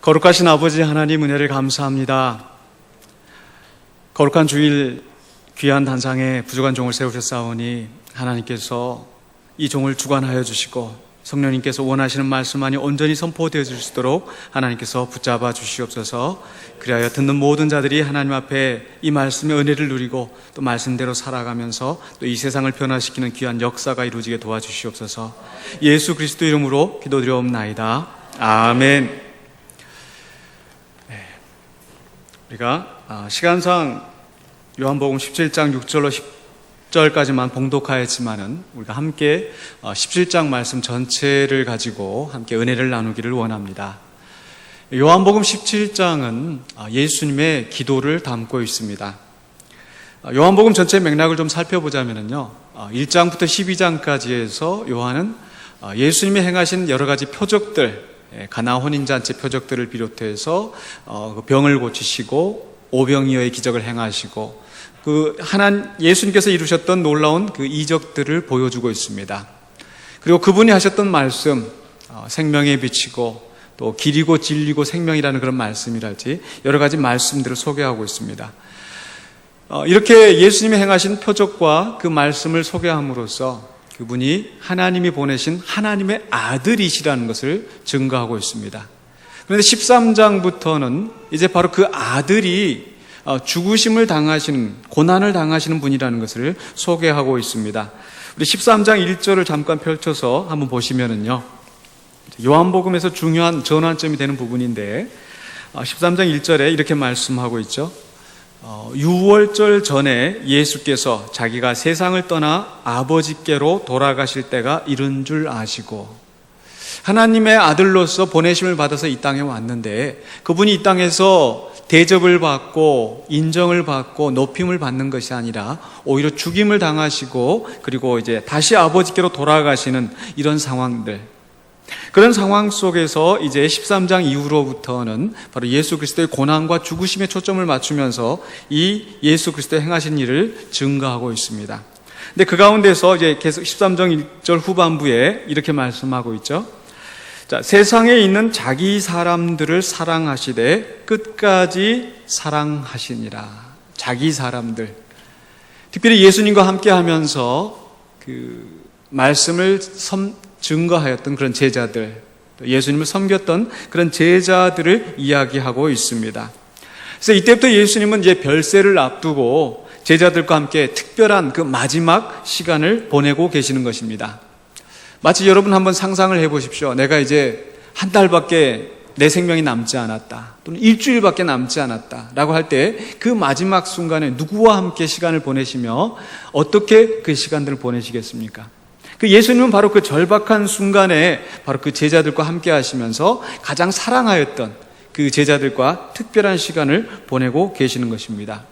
거룩하신 아버지 하나님 은혜를 감사합니다. 거룩한 주일 귀한 단상에 부족한 종을 세우셨사오니 하나님께서 이 종을 주관하여 주시고 성령님께서 원하시는 말씀만이 온전히 선포되어 줄 수 있도록 하나님께서 붙잡아 주시옵소서. 그리하여 듣는 모든 자들이 하나님 앞에 이 말씀의 은혜를 누리고 또 말씀대로 살아가면서 또 이 세상을 변화시키는 귀한 역사가 이루어지게 도와주시옵소서. 예수 그리스도 이름으로 기도드려옵나이다. 아멘. 우리가 시간상 요한복음 17장 6절로 10절까지만 봉독하였지만은 우리가 함께 17장 말씀 전체를 가지고 함께 은혜를 나누기를 원합니다. 요한복음 17장은 예수님의 기도를 담고 있습니다. 요한복음 전체 맥락을 좀 살펴보자면요, 1장부터 12장까지 해서 요한은 예수님이 행하신 여러 가지 표적들, 가나 혼인잔치 표적들을 비롯해서 병을 고치시고 오병이어의 기적을 행하시고 예수님께서 이루셨던 놀라운 그 이적들을 보여주고 있습니다. 그리고 그분이 하셨던 말씀, 생명의 빛이고 또 길이고 진리고 생명이라는 그런 말씀이랄지 여러 가지 말씀들을 소개하고 있습니다. 이렇게 예수님이 행하신 표적과 그 말씀을 소개함으로써 그분이 하나님이 보내신 하나님의 아들이시라는 것을 증거하고 있습니다. 그런데 13장부터는 이제 바로 그 아들이 죽으심을 당하시는, 고난을 당하시는 분이라는 것을 소개하고 있습니다. 우리 13장 1절을 잠깐 펼쳐서 한번 보시면은요, 요한복음에서 중요한 전환점이 되는 부분인데 13장 1절에 이렇게 말씀하고 있죠. 6월절 전에 예수께서 자기가 세상을 떠나 아버지께로 돌아가실 때가 이른 줄 아시고, 하나님의 아들로서 보내심을 받아서 이 땅에 왔는데 그분이 이 땅에서 대접을 받고 인정을 받고 높임을 받는 것이 아니라 오히려 죽임을 당하시고 그리고 이제 다시 아버지께로 돌아가시는 이런 상황들, 그런 상황 속에서 이제 13장 이후로부터는 바로 예수 그리스도의 고난과 죽으심에 초점을 맞추면서 이 예수 그리스도의 행하신 일을 증거하고 있습니다. 근데 그 가운데서 이제 계속 13장 1절 후반부에 이렇게 말씀하고 있죠. 자, 세상에 있는 자기 사람들을 사랑하시되 끝까지 사랑하시니라. 자기 사람들, 특별히 예수님과 함께 하면서 그 말씀을 증거하였던 그런 제자들, 예수님을 섬겼던 그런 제자들을 이야기하고 있습니다. 그래서 이때부터 예수님은 이제 별세를 앞두고 제자들과 함께 특별한 그 마지막 시간을 보내고 계시는 것입니다. 마치 여러분 한번 상상을 해보십시오. 내가 이제 한 달밖에 내 생명이 남지 않았다, 또는 일주일밖에 남지 않았다 라고 할 때 그 마지막 순간에 누구와 함께 시간을 보내시며 어떻게 그 시간들을 보내시겠습니까? 그 예수님은 바로 그 절박한 순간에 바로 그 제자들과 함께 하시면서 가장 사랑하였던 그 제자들과 특별한 시간을 보내고 계시는 것입니다.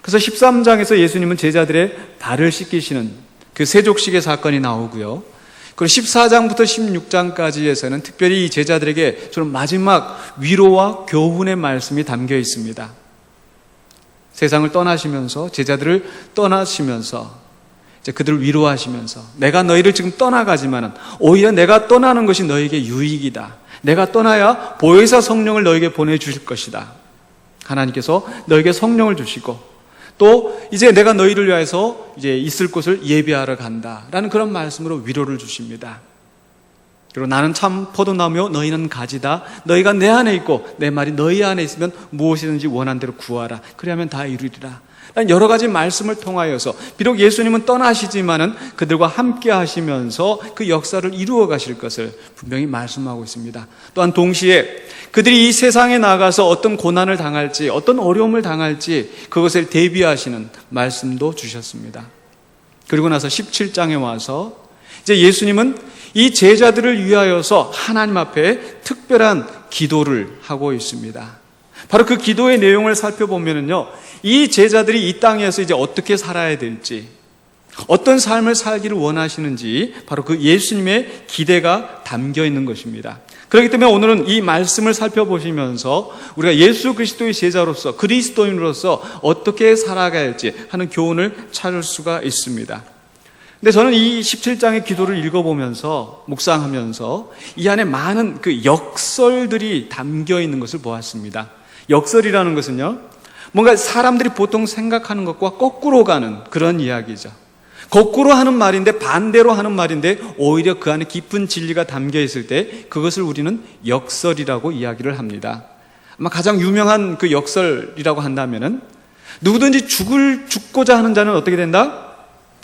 그래서 13장에서 예수님은 제자들의 발을 씻기시는 그 세족식의 사건이 나오고요. 그리고 14장부터 16장까지에서는 특별히 이 제자들에게 저는 마지막 위로와 교훈의 말씀이 담겨 있습니다. 세상을 떠나시면서, 제자들을 떠나시면서 이제 그들을 위로하시면서, 내가 너희를 지금 떠나가지만은 오히려 내가 떠나는 것이 너에게 유익이다. 내가 떠나야 보혜사 성령을 너에게 보내주실 것이다. 하나님께서 너에게 성령을 주시고 또 이제 내가 너희를 위해서 이제 있을 곳을 예비하러 간다라는 그런 말씀으로 위로를 주십니다. 그리고 나는 참 포도나무요 너희는 가지다. 너희가 내 안에 있고 내 말이 너희 안에 있으면 무엇이든지 원한 대로 구하라. 그리하면 다 이루리라. 여러 가지 말씀을 통하여서 비록 예수님은 떠나시지만은 그들과 함께 하시면서 그 역사를 이루어 가실 것을 분명히 말씀하고 있습니다. 또한 동시에 그들이 이 세상에 나가서 어떤 고난을 당할지, 어떤 어려움을 당할지 그것을 대비하시는 말씀도 주셨습니다. 그리고 나서 17장에 와서 이제 예수님은 이 제자들을 위하여서 하나님 앞에 특별한 기도를 하고 있습니다. 바로 그 기도의 내용을 살펴보면요, 이 제자들이 이 땅에서 이제 어떻게 살아야 될지, 어떤 삶을 살기를 원하시는지 바로 그 예수님의 기대가 담겨 있는 것입니다. 그렇기 때문에 오늘은 이 말씀을 살펴보시면서 우리가 예수 그리스도의 제자로서, 그리스도인으로서 어떻게 살아가야 할지 하는 교훈을 찾을 수가 있습니다. 근데 저는 이 17장의 기도를 읽어보면서 묵상하면서 이 안에 많은 그 역설들이 담겨 있는 것을 보았습니다. 역설이라는 것은요, 뭔가 사람들이 보통 생각하는 것과 거꾸로 가는 그런 이야기죠. 거꾸로 하는 말인데, 반대로 하는 말인데 오히려 그 안에 깊은 진리가 담겨 있을 때 그것을 우리는 역설이라고 이야기를 합니다. 아마 가장 유명한 그 역설이라고 한다면은, 누구든지 죽고자 하는 자는 어떻게 된다?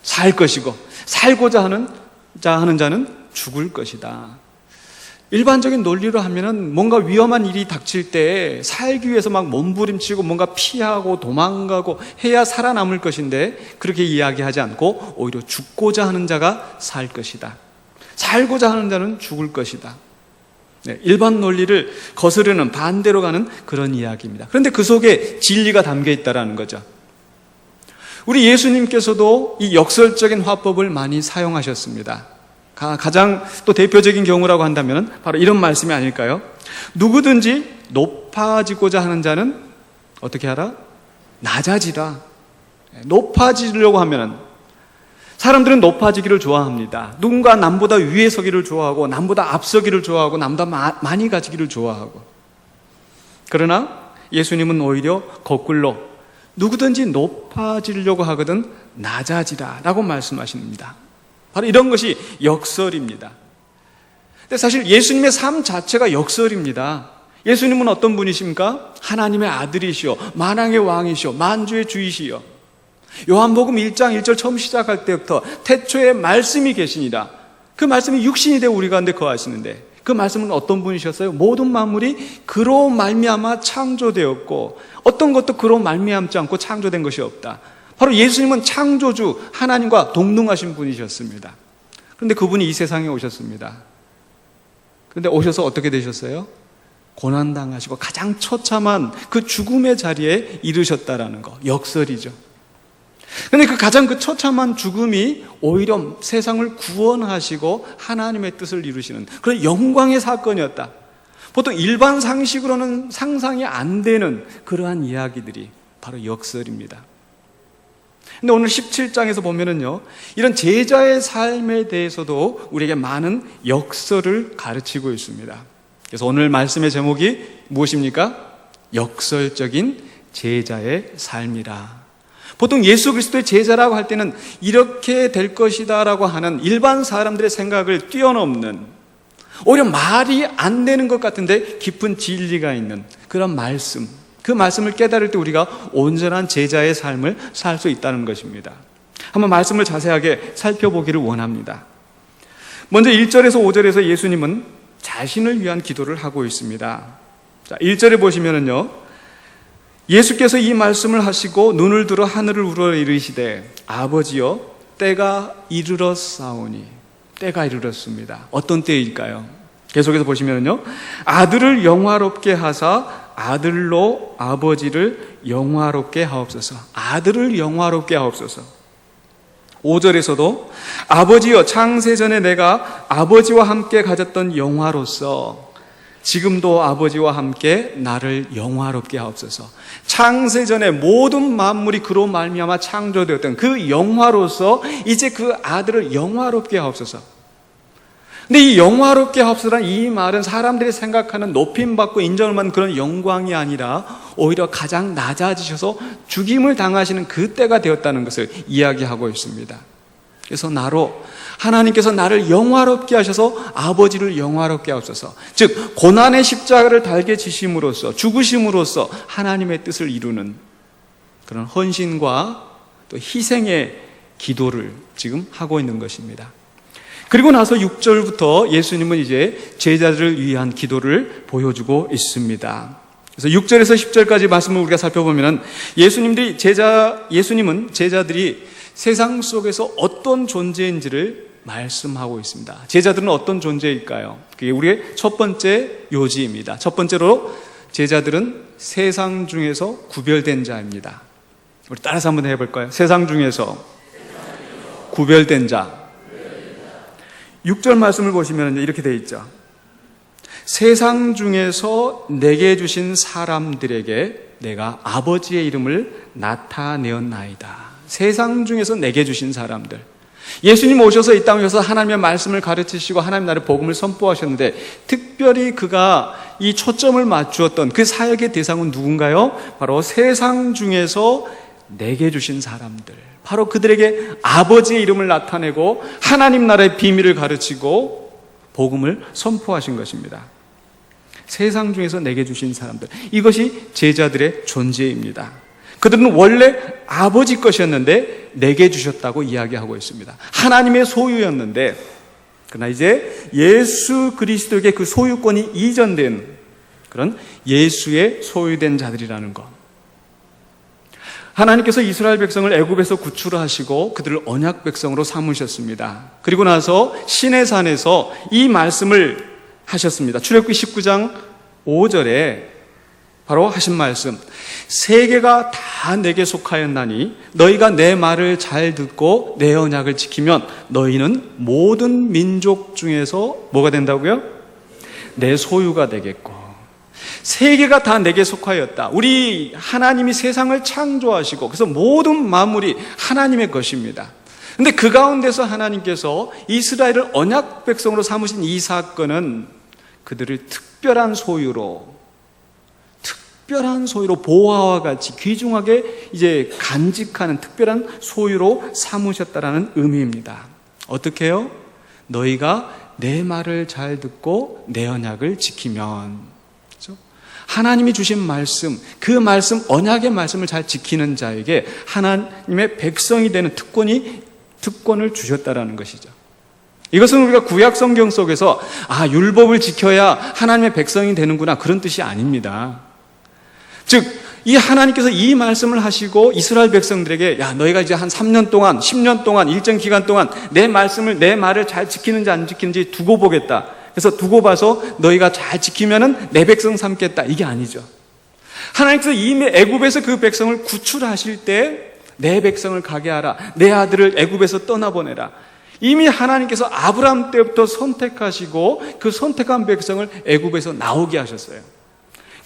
살 것이고, 살고자 하는 자는 죽을 것이다. 일반적인 논리로 하면은 뭔가 위험한 일이 닥칠 때 살기 위해서 막 몸부림치고 뭔가 피하고 도망가고 해야 살아남을 것인데, 그렇게 이야기하지 않고 오히려 죽고자 하는 자가 살 것이다, 살고자 하는 자는 죽을 것이다. 네, 일반 논리를 거스르는, 반대로 가는 그런 이야기입니다. 그런데 그 속에 진리가 담겨 있다는 거죠. 우리 예수님께서도 이 역설적인 화법을 많이 사용하셨습니다. 가장 또 대표적인 경우라고 한다면 바로 이런 말씀이 아닐까요? 누구든지 높아지고자 하는 자는 어떻게 하라? 낮아지라. 높아지려고 하면은, 사람들은 높아지기를 좋아합니다. 누군가 남보다 위에 서기를 좋아하고, 남보다 앞서기를 좋아하고, 남보다 많이 가지기를 좋아하고. 그러나 예수님은 오히려 거꾸로 누구든지 높아지려고 하거든 낮아지라 라고 말씀하십니다. 바로 이런 것이 역설입니다. 근데 사실 예수님의 삶 자체가 역설입니다. 예수님은 어떤 분이십니까? 하나님의 아들이시오, 만왕의 왕이시오, 만주의 주이시오. 요한복음 1장 1절 처음 시작할 때부터 태초에 말씀이 계시니라. 그 말씀이 육신이 되어 우리 가운데 거하시는데, 그 말씀은 어떤 분이셨어요? 모든 만물이 그로 말미암아 창조되었고 어떤 것도 그로 말미암지 않고 창조된 것이 없다. 바로 예수님은 창조주 하나님과 동등하신 분이셨습니다. 그런데 그분이 이 세상에 오셨습니다. 그런데 오셔서 어떻게 되셨어요? 고난당하시고 가장 처참한 그 죽음의 자리에 이르셨다라는 거, 역설이죠. 그런데 가장 처참한 죽음이 오히려 세상을 구원하시고 하나님의 뜻을 이루시는 그런 영광의 사건이었다. 보통 일반 상식으로는 상상이 안 되는 그러한 이야기들이 바로 역설입니다. 근데 오늘 17장에서 보면은요, 이런 제자의 삶에 대해서도 우리에게 많은 역설을 가르치고 있습니다. 그래서 오늘 말씀의 제목이 무엇입니까? 역설적인 제자의 삶이라. 보통 예수 그리스도의 제자라고 할 때는 이렇게 될 것이다 라고 하는 일반 사람들의 생각을 뛰어넘는, 오히려 말이 안 되는 것 같은데 깊은 진리가 있는 그런 말씀, 그 말씀을 깨달을 때 우리가 온전한 제자의 삶을 살 수 있다는 것입니다. 한번 말씀을 자세하게 살펴보기를 원합니다. 먼저 1절에서 5절에서 예수님은 자신을 위한 기도를 하고 있습니다. 자, 1절에 보시면은요, 예수께서 이 말씀을 하시고 눈을 들어 하늘을 우러러 이르시되 아버지여 때가 이르렀사오니. 때가 이르렀습니다. 어떤 때일까요? 계속해서 보시면요, 아들을 영화롭게 하사 아들로 아버지를 영화롭게 하옵소서. 아들을 영화롭게 하옵소서. 5절에서도 아버지여 창세전에 내가 아버지와 함께 가졌던 영화로서 지금도 아버지와 함께 나를 영화롭게 하옵소서. 창세전에 모든 만물이 그로 말미암아 창조되었던 그 영화로서 이제 그 아들을 영화롭게 하옵소서. 근데 이 영화롭게 하옵소서란 이 말은 사람들이 생각하는 높임받고 인정을 받는 그런 영광이 아니라 오히려 가장 낮아지셔서 죽임을 당하시는 그때가 되었다는 것을 이야기하고 있습니다. 그래서 하나님께서 나를 영화롭게 하셔서 아버지를 영화롭게 하옵소서. 즉 고난의 십자가를 달게 지심으로써, 죽으심으로써 하나님의 뜻을 이루는 그런 헌신과 또 희생의 기도를 지금 하고 있는 것입니다. 그리고 나서 6절부터 예수님은 이제 제자들을 위한 기도를 보여주고 있습니다. 그래서 6절에서 10절까지 말씀을 우리가 살펴보면 예수님은 제자들이 세상 속에서 어떤 존재인지를 말씀하고 있습니다. 제자들은 어떤 존재일까요? 그게 우리의 첫 번째 요지입니다. 첫 번째로 제자들은 세상 중에서 구별된 자입니다. 우리 따라서 한번 해볼까요? 세상 중에서 구별된 자. 6절 말씀을 보시면 이렇게 되어 있죠. 세상 중에서 내게 주신 사람들에게 내가 아버지의 이름을 나타내었나이다. 세상 중에서 내게 주신 사람들. 예수님 오셔서 이 땅에 오셔서 하나님의 말씀을 가르치시고 하나님 나라의 복음을 선포하셨는데 특별히 그가 이 초점을 맞추었던 그 사역의 대상은 누군가요? 바로 세상 중에서 내게 주신 사람들, 바로 그들에게 아버지의 이름을 나타내고 하나님 나라의 비밀을 가르치고 복음을 선포하신 것입니다. 세상 중에서 내게 주신 사람들, 이것이 제자들의 존재입니다. 그들은 원래 아버지 것이었는데 내게 주셨다고 이야기하고 있습니다. 하나님의 소유였는데, 그러나 이제 예수 그리스도에게 그 소유권이 이전된 그런 예수의 소유된 자들이라는 것. 하나님께서 이스라엘 백성을 애굽에서 구출하시고 그들을 언약 백성으로 삼으셨습니다. 그리고 나서 시내산에서 이 말씀을 하셨습니다. 출애굽기 19장 5절에 바로 하신 말씀, 세계가 다 내게 속하였나니 너희가 내 말을 잘 듣고 내 언약을 지키면 너희는 모든 민족 중에서 뭐가 된다고요? 내 소유가 되겠고. 세계가 다 내게 속하였다. 우리 하나님이 세상을 창조하시고 그래서 모든 만물이 하나님의 것입니다. 근데 그 가운데서 하나님께서 이스라엘을 언약 백성으로 삼으신 이 사건은 그들을 특별한 소유로 보화와 같이 귀중하게 이제 간직하는 특별한 소유로 삼으셨다라는 의미입니다. 어떻게 해요? 너희가 내 말을 잘 듣고 내 언약을 지키면, 그렇죠? 하나님이 주신 말씀, 그 말씀, 언약의 말씀을 잘 지키는 자에게 하나님의 백성이 되는 특권을 주셨다라는 것이죠. 이것은 우리가 구약 성경 속에서 율법을 지켜야 하나님의 백성이 되는구나, 그런 뜻이 아닙니다. 즉, 이 하나님께서 이 말씀을 하시고 이스라엘 백성들에게 너희가 이제 한 3년 동안, 10년 동안, 일정 기간 동안 내 말을 잘 지키는지 안 지키는지 두고 보겠다. 그래서 두고 봐서 너희가 잘 지키면은 내 백성 삼겠다. 이게 아니죠. 하나님께서 이미 애굽에서 그 백성을 구출하실 때 내 백성을 가게 하라. 내 아들을 애굽에서 떠나보내라. 이미 하나님께서 아브라함 때부터 선택하시고 그 선택한 백성을 애굽에서 나오게 하셨어요.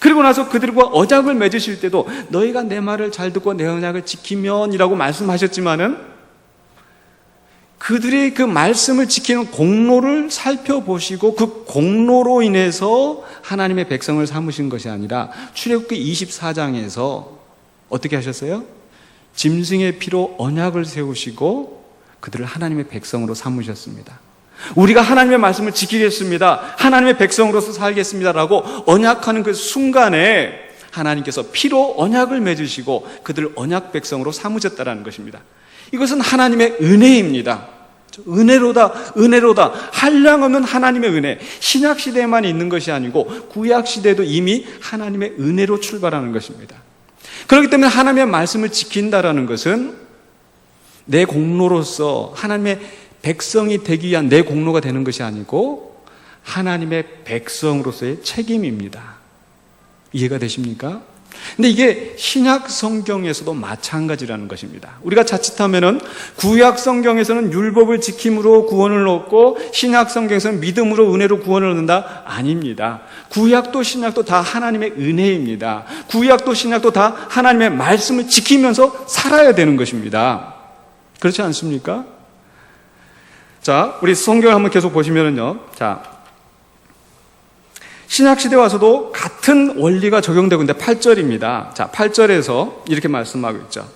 그리고 나서 그들과 언약을 맺으실 때도 너희가 내 말을 잘 듣고 내 언약을 지키면이라고 말씀하셨지만은 그들이 그 말씀을 지키는 공로를 살펴보시고 그 공로로 인해서 하나님의 백성을 삼으신 것이 아니라 출애굽기 24장에서 어떻게 하셨어요? 짐승의 피로 언약을 세우시고 그들을 하나님의 백성으로 삼으셨습니다. 우리가 하나님의 말씀을 지키겠습니다. 하나님의 백성으로서 살겠습니다라고 언약하는 그 순간에 하나님께서 피로 언약을 맺으시고 그들을 언약 백성으로 삼으셨다는 것입니다. 이것은 하나님의 은혜입니다. 은혜로다. 한량없는 하나님의 은혜. 신약 시대에만 있는 것이 아니고 구약 시대에도 이미 하나님의 은혜로 출발하는 것입니다. 그렇기 때문에 하나님의 말씀을 지킨다라는 것은 내 공로로서 하나님의 백성이 되기 위한 내 공로가 되는 것이 아니고 하나님의 백성으로서의 책임입니다. 이해가 되십니까? 근데 이게 신약 성경에서도 마찬가지라는 것입니다. 우리가 자칫하면은 구약 성경에서는 율법을 지킴으로 구원을 얻고 신약 성경에서는 믿음으로 은혜로 구원을 얻는다? 아닙니다. 구약도 신약도 다 하나님의 은혜입니다. 구약도 신약도 다 하나님의 말씀을 지키면서 살아야 되는 것입니다. 그렇지 않습니까? 자, 우리 성경을 한번 계속 보시면은요. 자, 신약시대 와서도 같은 원리가 적용되고 있는데 8절입니다. 자, 8절에서 이렇게 말씀하고 있죠.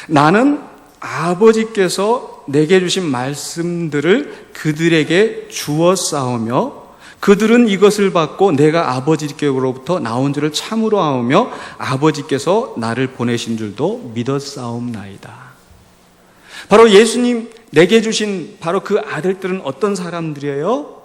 나는 아버지께서 내게 주신 말씀들을 그들에게 주었사오며 그들은 이것을 받고 내가 아버지께로부터 나온 줄을 참으로 아오며 아버지께서 나를 보내신 줄도 믿었사옵나이다. 바로 예수님 내게 주신 바로 그 아들들은 어떤 사람들이에요?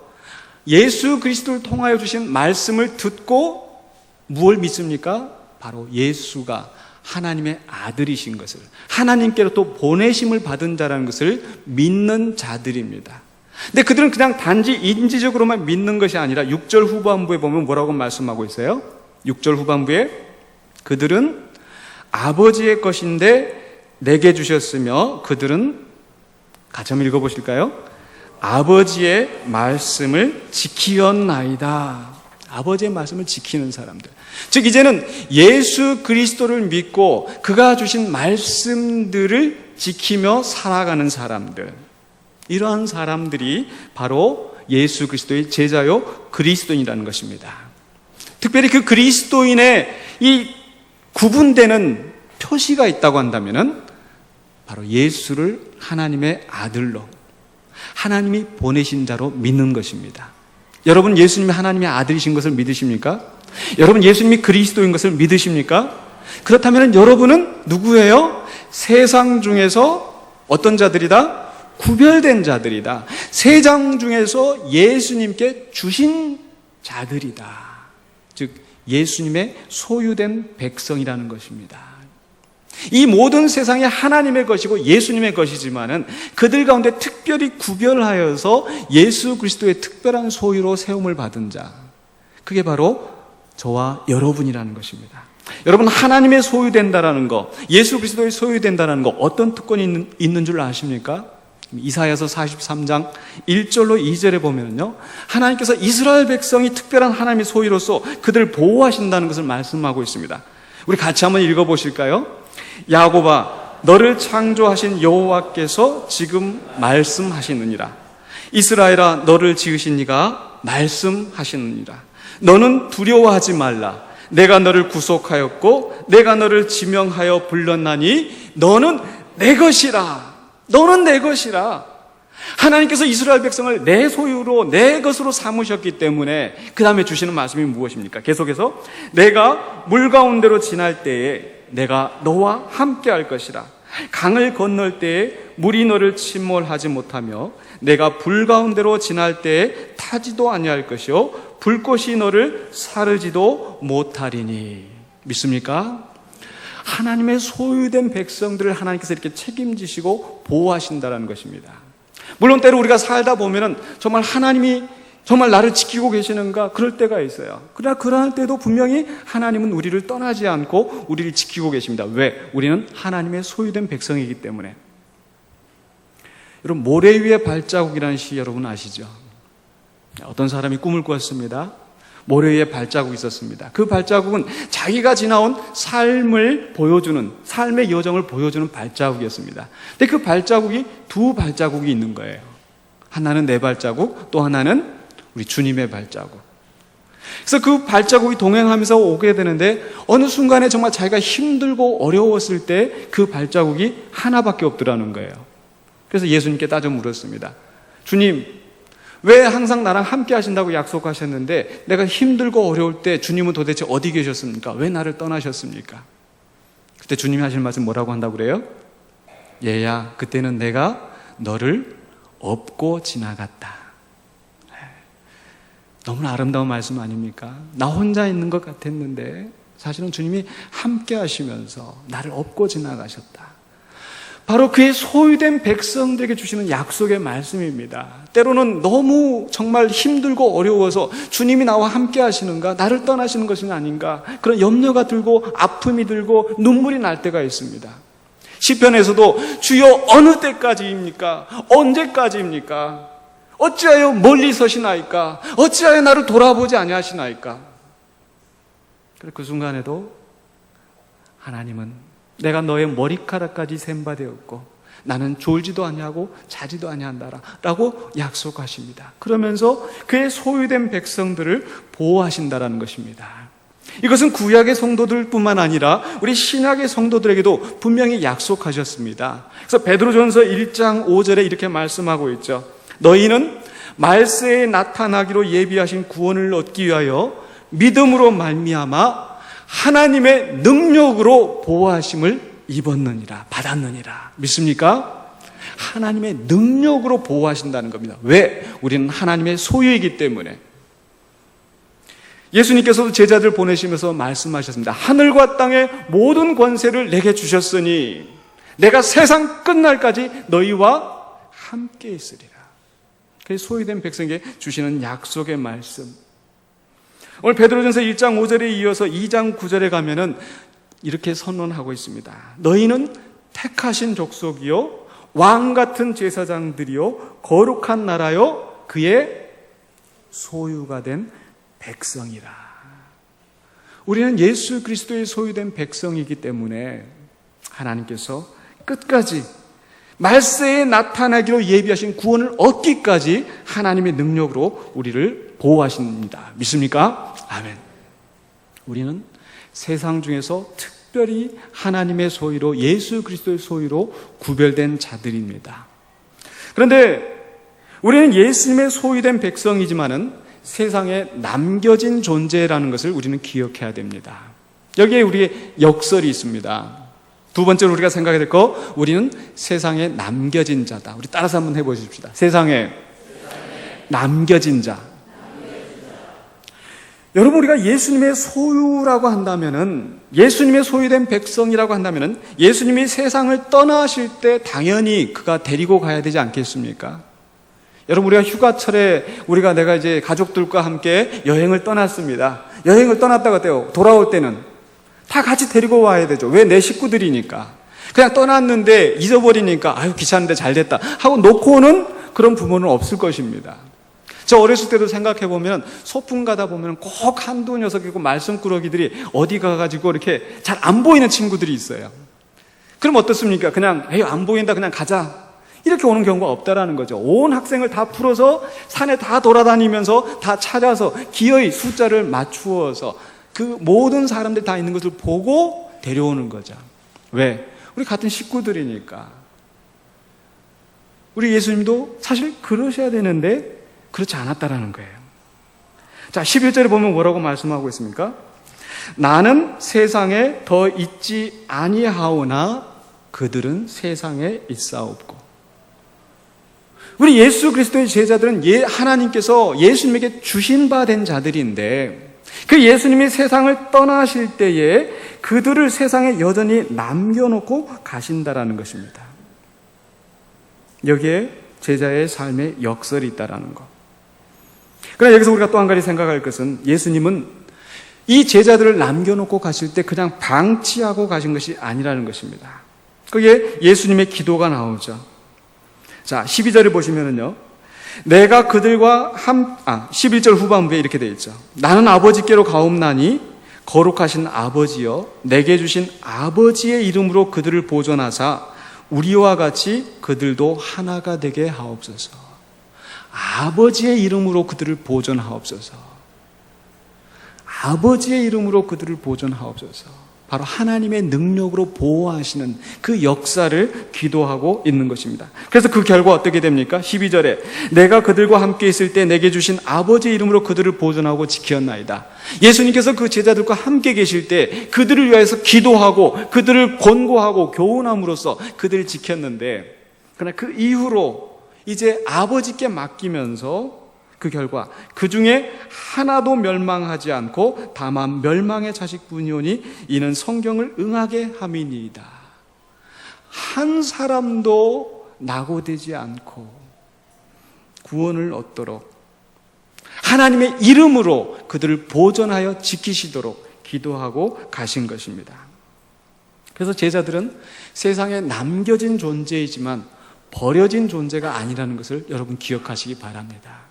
예수 그리스도를 통하여 주신 말씀을 듣고 무엇을 믿습니까? 바로 예수가 하나님의 아들이신 것을, 하나님께로부터 보내심을 받은 자라는 것을 믿는 자들입니다. 근데 그들은 그냥 단지 인지적으로만 믿는 것이 아니라 6절 후반부에 보면 뭐라고 말씀하고 있어요? 6절 후반부에 그들은 아버지의 것인데 내게 주셨으며 그들은 같이 한번 읽어보실까요? 아버지의 말씀을 지키었나이다. 아버지의 말씀을 지키는 사람들. 즉 이제는 예수 그리스도를 믿고 그가 주신 말씀들을 지키며 살아가는 사람들. 이러한 사람들이 바로 예수 그리스도의 제자요 그리스도인이라는 것입니다. 특별히 그 그리스도인의 이 구분되는 표시가 있다고 한다면은 바로 예수를 하나님의 아들로, 하나님이 보내신 자로 믿는 것입니다. 여러분, 예수님이 하나님의 아들이신 것을 믿으십니까? 여러분, 예수님이 그리스도인 것을 믿으십니까? 그렇다면 여러분은 누구예요? 세상 중에서 어떤 자들이다? 구별된 자들이다. 세상 중에서 예수님께 주신 자들이다. 즉 예수님의 소유된 백성이라는 것입니다. 이 모든 세상이 하나님의 것이고 예수님의 것이지만은 그들 가운데 특별히 구별하여서 예수 그리스도의 특별한 소유로 세움을 받은 자, 그게 바로 저와 여러분이라는 것입니다. 여러분, 하나님의 소유된다라는 거, 예수 그리스도의 소유된다라는 거 어떤 특권이 있는 줄 아십니까? 이사야서 43장 1절로 2절에 보면요, 하나님께서 이스라엘 백성이 특별한 하나님의 소유로서 그들을 보호하신다는 것을 말씀하고 있습니다. 우리 같이 한번 읽어보실까요? 야곱아, 너를 창조하신 여호와께서 지금 말씀하시느니라. 이스라엘아, 너를 지으신 이가 말씀하시느니라. 너는 두려워하지 말라. 내가 너를 구속하였고 내가 너를 지명하여 불렀나니 너는 내 것이라. 너는 내 것이라. 하나님께서 이스라엘 백성을 내 소유로, 내 것으로 삼으셨기 때문에 그 다음에 주시는 말씀이 무엇입니까? 계속해서 내가 물 가운데로 지날 때에 내가 너와 함께 할 것이라. 강을 건널 때에 물이 너를 침몰하지 못하며 내가 불 가운데로 지날 때에 타지도 아니할 것이요 불꽃이 너를 사르지도 못하리니. 믿습니까? 하나님의 소유된 백성들을 하나님께서 이렇게 책임지시고 보호하신다는 것입니다. 물론 때로 우리가 살다 보면은 정말 하나님이 정말 나를 지키고 계시는가 그럴 때가 있어요. 그러나 그러할 때도 분명히 하나님은 우리를 떠나지 않고 우리를 지키고 계십니다. 왜? 우리는 하나님의 소유된 백성이기 때문에. 여러분, 모래 위에 발자국이라는 시 여러분 아시죠? 어떤 사람이 꿈을 꾸었습니다. 모래 위에 발자국이 있었습니다. 그 발자국은 자기가 지나온 삶을 보여주는, 삶의 여정을 보여주는 발자국이었습니다. 근데 그 발자국이 두 발자국이 있는 거예요. 하나는 내 발자국, 또 하나는 우리 주님의 발자국. 그래서 그 발자국이 동행하면서 오게 되는데 어느 순간에 정말 자기가 힘들고 어려웠을 때 그 발자국이 하나밖에 없더라는 거예요. 그래서 예수님께 따져 물었습니다. 주님, 왜 항상 나랑 함께 하신다고 약속하셨는데 내가 힘들고 어려울 때 주님은 도대체 어디 계셨습니까? 왜 나를 떠나셨습니까? 그때 주님이 하실 말씀 뭐라고 한다고 그래요? 얘야, 그때는 내가 너를 업고 지나갔다. 너무나 아름다운 말씀 아닙니까? 나 혼자 있는 것 같았는데 사실은 주님이 함께 하시면서 나를 업고 지나가셨다. 바로 그의 소유된 백성들에게 주시는 약속의 말씀입니다. 때로는 너무 정말 힘들고 어려워서 주님이 나와 함께 하시는가, 나를 떠나시는 것은 아닌가, 그런 염려가 들고 아픔이 들고 눈물이 날 때가 있습니다. 시편에서도 주여 어느 때까지입니까? 언제까지입니까? 어찌하여 멀리 서시나이까? 어찌하여 나를 돌아보지 아니하시나이까? 그 순간에도 하나님은 내가 너의 머리카락까지 셈 바 되었고 나는 졸지도 아니하고 자지도 아니한다라 라고 약속하십니다. 그러면서 그의 소유된 백성들을 보호하신다라는 것입니다. 이것은 구약의 성도들뿐만 아니라 우리 신약의 성도들에게도 분명히 약속하셨습니다. 그래서 베드로전서 1장 5절에 이렇게 말씀하고 있죠. 너희는 말세에 나타나기로 예비하신 구원을 얻기 위하여 믿음으로 말미암아 하나님의 능력으로 보호하심을 입었느니라, 받았느니라. 믿습니까? 하나님의 능력으로 보호하신다는 겁니다. 왜? 우리는 하나님의 소유이기 때문에. 예수님께서도 제자들 보내시면서 말씀하셨습니다. 하늘과 땅의 모든 권세를 내게 주셨으니 내가 세상 끝날까지 너희와 함께 있으리라. 그 소유된 백성에게 주시는 약속의 말씀. 오늘 베드로전서 1장 5절에 이어서 2장 9절에 가면은 이렇게 선언하고 있습니다. 너희는 택하신 족속이요 왕 같은 제사장들이요 거룩한 나라요 그의 소유가 된 백성이라. 우리는 예수 그리스도의 소유된 백성이기 때문에 하나님께서 끝까지 말세에 나타나기로 예비하신 구원을 얻기까지 하나님의 능력으로 우리를 보호하십니다. 믿습니까? 아멘. 우리는 세상 중에서 특별히 하나님의 소유로, 예수 그리스도의 소유로 구별된 자들입니다. 그런데 우리는 예수님의 소유된 백성이지만은 세상에 남겨진 존재라는 것을 우리는 기억해야 됩니다. 여기에 우리의 역설이 있습니다. 두 번째로 우리가 생각해야 될 거, 우리는 세상에 남겨진 자다. 우리 따라서 한번 해보십시다. 세상에 남겨진 자. 여러분, 우리가 예수님의 소유라고 한다면은, 예수님의 소유된 백성이라고 한다면은, 예수님이 세상을 떠나실 때 당연히 그가 데리고 가야 되지 않겠습니까? 여러분, 우리가 휴가철에 내가 이제 가족들과 함께 여행을 떠났습니다. 여행을 떠났다가 어때요? 돌아올 때는 다 같이 데리고 와야 되죠. 왜? 내 식구들이니까. 그냥 떠났는데 잊어버리니까 아유 귀찮은데 잘 됐다 하고 놓고는 그런 부모는 없을 것입니다. 저 어렸을 때도 생각해 보면 소풍 가다 보면 꼭 한두 녀석이고 말썽꾸러기들이 어디 가가지고 이렇게 잘 안 보이는 친구들이 있어요. 그럼 어떻습니까? 그냥 에이 안 보인다 그냥 가자 이렇게 오는 경우가 없다라는 거죠. 온 학생을 다 풀어서 산에 다 돌아다니면서 다 찾아서 기어이 숫자를 맞추어서 그 모든 사람들 다 있는 것을 보고 데려오는 거죠. 왜? 우리 같은 식구들이니까. 우리 예수님도 사실 그러셔야 되는데 그렇지 않았다라는 거예요. 자, 11절에 보면 뭐라고 말씀하고 있습니까? 나는 세상에 더 있지 아니하오나 그들은 세상에 있사옵고. 우리 예수 그리스도의 제자들은 하나님께서 예수님에게 주신 바 된 자들인데 그 예수님이 세상을 떠나실 때에 그들을 세상에 여전히 남겨놓고 가신다라는 것입니다. 여기에 제자의 삶의 역설이 있다라는 것. 그러나 여기서 우리가 또 한 가지 생각할 것은 예수님은 이 제자들을 남겨놓고 가실 때 그냥 방치하고 가신 것이 아니라는 것입니다. 그게 예수님의 기도가 나오죠. 자, 12절을 보시면은요. 내가 그들과 11절 후반부에 이렇게 되어 있죠. 나는 아버지께로 가옵나니 거룩하신 아버지여 내게 주신 아버지의 이름으로 그들을 보존하사 우리와 같이 그들도 하나가 되게 하옵소서. 아버지의 이름으로 그들을 보존하옵소서. 아버지의 이름으로 그들을 보존하옵소서. 바로 하나님의 능력으로 보호하시는 그 역사를 기도하고 있는 것입니다. 그래서 그 결과 어떻게 됩니까? 12절에 내가 그들과 함께 있을 때 내게 주신 아버지의 이름으로 그들을 보존하고 지켰나이다. 예수님께서 그 제자들과 함께 계실 때 그들을 위해서 기도하고 그들을 권고하고 교훈함으로써 그들을 지켰는데, 그러나 그 이후로 이제 아버지께 맡기면서 그 결과 그 중에 하나도 멸망하지 않고 다만 멸망의 자식뿐이오니 이는 성경을 응하게 함이니이다. 한 사람도 낙오되지 않고 구원을 얻도록 하나님의 이름으로 그들을 보존하여 지키시도록 기도하고 가신 것입니다. 그래서 제자들은 세상에 남겨진 존재이지만 버려진 존재가 아니라는 것을 여러분 기억하시기 바랍니다.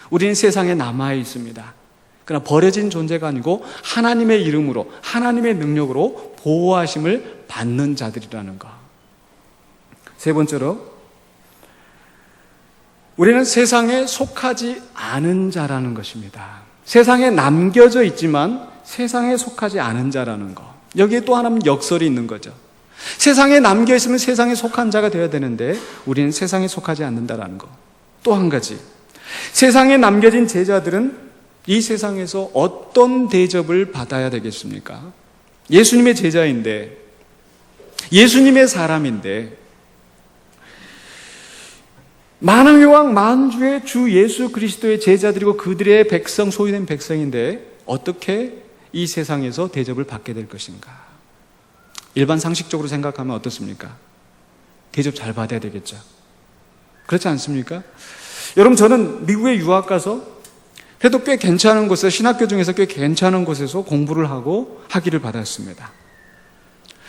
우리는 세상에 남아 있습니다. 그러나 버려진 존재가 아니고 하나님의 이름으로 하나님의 능력으로 보호하심을 받는 자들이라는 것. 세 번째로 우리는 세상에 속하지 않은 자라는 것입니다. 세상에 남겨져 있지만 세상에 속하지 않은 자라는 것. 여기에 또 하나는 역설이 있는 거죠. 세상에 남겨 있으면 세상에 속한 자가 되어야 되는데 우리는 세상에 속하지 않는다라는 것. 또 한 가지, 세상에 남겨진 제자들은 이 세상에서 어떤 대접을 받아야 되겠습니까? 예수님의 제자인데, 예수님의 사람인데, 만왕의 왕 만주의 주 예수 그리스도의 제자들이고 그들의 백성, 소유된 백성인데 어떻게 이 세상에서 대접을 받게 될 것인가? 일반 상식적으로 생각하면 어떻습니까? 대접 잘 받아야 되겠죠. 그렇지 않습니까? 여러분, 저는 미국에 유학 가서 그래도 꽤 괜찮은 곳에서, 신학교 중에서 꽤 괜찮은 곳에서 공부를 하고 학위를 받았습니다.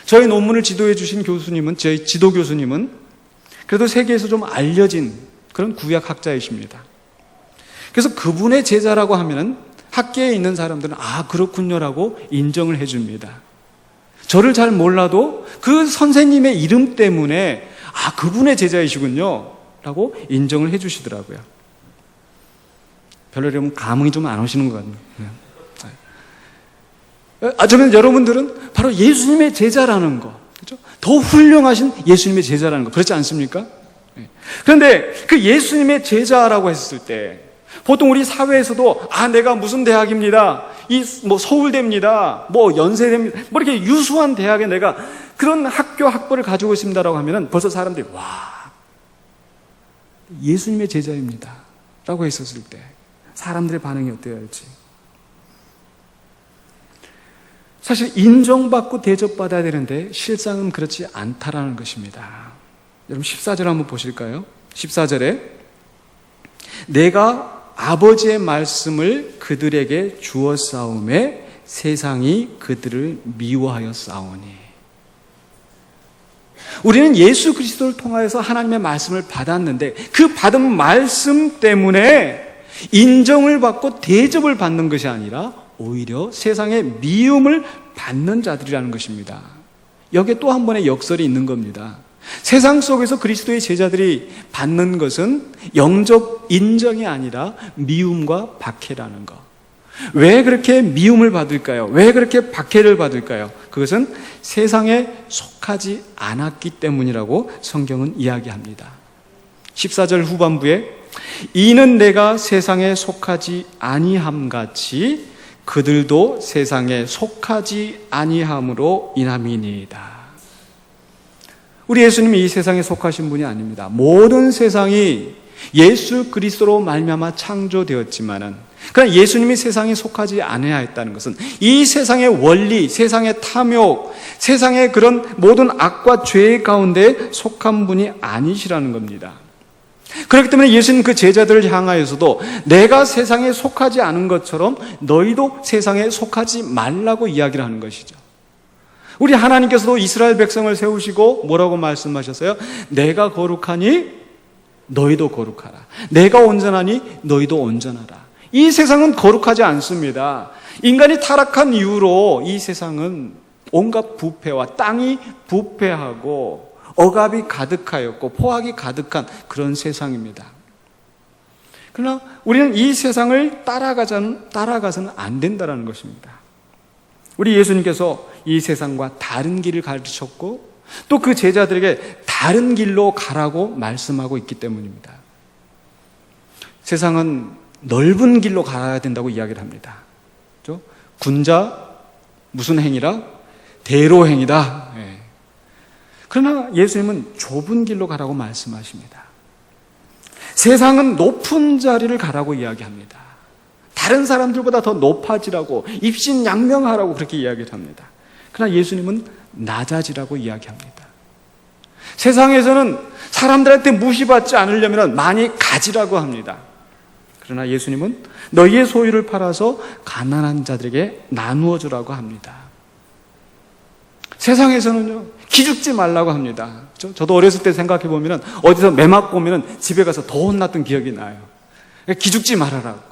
저희 논문을 지도해 주신 교수님은, 저희 지도 교수님은 그래도 세계에서 좀 알려진 그런 구약학자이십니다. 그래서 그분의 제자라고 하면은 학계에 있는 사람들은 아, 그렇군요라고 인정을 해 줍니다. 저를 잘 몰라도 그 선생님의 이름 때문에 그분의 제자이시군요 라고 인정을 해 주시더라고요. 별로 여러분 감흥이 좀 안 오시는 것 같네요. 저는 여러분들은 바로 예수님의 제자라는 거, 그렇죠? 더 훌륭하신 예수님의 제자라는 거, 그렇지 않습니까? 그런데 그 예수님의 제자라고 했을 때 보통 우리 사회에서도 내가 무슨 대학입니다, 서울대입니다, 연세대입니다, 이렇게 유수한 대학에 내가 그런 학벌을 가지고 있습니다라고 하면은 벌써 사람들이 예수님의 제자입니다 라고 했었을 때 사람들의 반응이 어때야 할지. 사실 인정받고 대접받아야 되는데 실상은 그렇지 않다라는 것입니다. 여러분 14절 한번 보실까요? 14절에 내가 아버지의 말씀을 그들에게 주었사오매 세상이 그들을 미워하였사오니. 우리는 예수 그리스도를 통하여서 하나님의 말씀을 받았는데 그 받은 말씀 때문에 인정을 받고 대접을 받는 것이 아니라 오히려 세상의 미움을 받는 자들이라는 것입니다. 여기에 또 한 번의 역설이 있는 겁니다. 세상 속에서 그리스도의 제자들이 받는 것은 영적 인정이 아니라 미움과 박해라는 것. 왜 그렇게 미움을 받을까요? 왜 그렇게 박해를 받을까요? 그것은 세상에 속하지 않았기 때문이라고 성경은 이야기합니다. 14절 후반부에 이는 내가 세상에 속하지 아니함 같이 그들도 세상에 속하지 아니함으로 인함이니이다. 우리 예수님이 이 세상에 속하신 분이 아닙니다. 모든 세상이 예수 그리스도로 말미암아 창조되었지만은, 그러나 예수님이 세상에 속하지 않아야 했다는 것은 이 세상의 원리, 세상의 탐욕, 세상의 그런 모든 악과 죄 가운데 속한 분이 아니시라는 겁니다. 그렇기 때문에 예수님 그 제자들을 향하여서도 내가 세상에 속하지 않은 것처럼 너희도 세상에 속하지 말라고 이야기를 하는 것이죠. 우리 하나님께서도 이스라엘 백성을 세우시고 뭐라고 말씀하셨어요? 내가 거룩하니 너희도 거룩하라. 내가 온전하니 너희도 온전하라. 이 세상은 거룩하지 않습니다. 인간이 타락한 이후로 이 세상은 온갖 부패와 땅이 부패하고 억압이 가득하였고 포악이 가득한 그런 세상입니다. 그러나 우리는 이 세상을 따라가서는 안 된다는 것입니다. 우리 예수님께서 이 세상과 다른 길을 가르쳤고 또 그 제자들에게 다른 길로 가라고 말씀하고 있기 때문입니다. 세상은 넓은 길로 가야 된다고 이야기를 합니다. 그렇죠? 군자 무슨 행위라? 대로행위다. 네. 그러나 예수님은 좁은 길로 가라고 말씀하십니다. 세상은 높은 자리를 가라고 이야기합니다. 다른 사람들보다 더 높아지라고, 입신양명하라고 그렇게 이야기를 합니다. 그러나 예수님은 낮아지라고 이야기합니다. 세상에서는 사람들한테 무시받지 않으려면 많이 가지라고 합니다. 그러나 예수님은 너희의 소유를 팔아서 가난한 자들에게 나누어 주라고 합니다. 세상에서는요, 기죽지 말라고 합니다. 그렇죠? 저도 어렸을 때 생각해 보면 어디서 매 맞고 오면 집에 가서 더 혼났던 기억이 나요. 기죽지 말아라고.